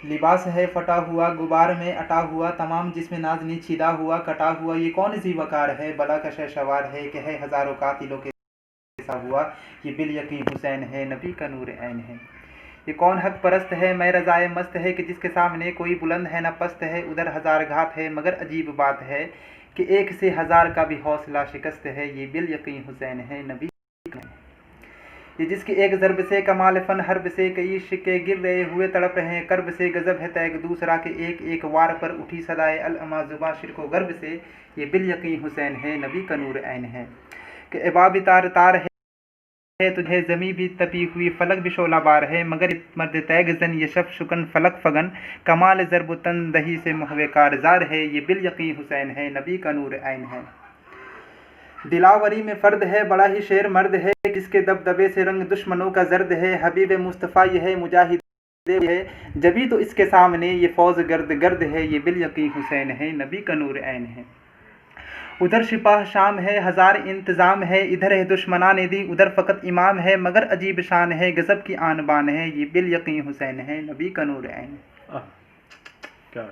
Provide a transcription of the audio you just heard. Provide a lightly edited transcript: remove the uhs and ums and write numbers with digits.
लिबास है फटा हुआ गुबार में अटा हुआ, तमाम जिसमें नाज़नी छिदा हुआ कटा हुआ, ये कौन सी वकार है बला का शहसवार है कि है हज़ारों कातिलों के सा हुआ, ये बिल यकीन हुसैन है नबी का नूर ऐन है। ये कौन हक परस्त है मैं रज़ाए मस्त है कि जिसके सामने कोई बुलंद है न पस्त है, उधर हज़ार घात है मगर अजीब बात है कि एक से हज़ार का भी हौसला शिकस्त है, ये बिल यकीन हुसैन है नबी का। ये जिसकी एक ज़रब से कमाल फ़न हर्ब से कई शिक्के गिर रहे हुए तड़प रहे हैं कर्ब से, गज़ब है तैग दूसरा के एक एक वार पर उठी सदाए अलअमा ज़ुबा शिरको गर्ब से, ये बिल यकीन हुसैन है नबी का नूर ऐन है। कि इबाब तार तार है तुझे ज़मी भी तपी हुई फलक भी शोला बार है, मगर मर्द तैग जन यशफ शुकन फलक फगन कमाल ज़रब तन दही से मुहवे कारज़ार है, ये बिल यकीन हुसैन है नबी का नूर ऐन है। दिलावरी में फ़र्द है बड़ा ही शेर मर्द है, जिसके दबदबे से रंग दुश्मनों का जर्द है, हबीब मुस्तफ़ा यह है मुजाहिद है, जभी तो इसके सामने ये फ़ौज गर्द गर्द है, ये बिल यकीन हुसैन है नबी का नूर ऐन है। उधर सिपाह शाम है हज़ार इंतज़ाम है, इधर है दुश्मनान दी उधर फ़कत इमाम है, मगर अजीब शान है गज़ब की आन बान है, ये बिल यकीन हुसैन है नबी का नूर ऐन। क्या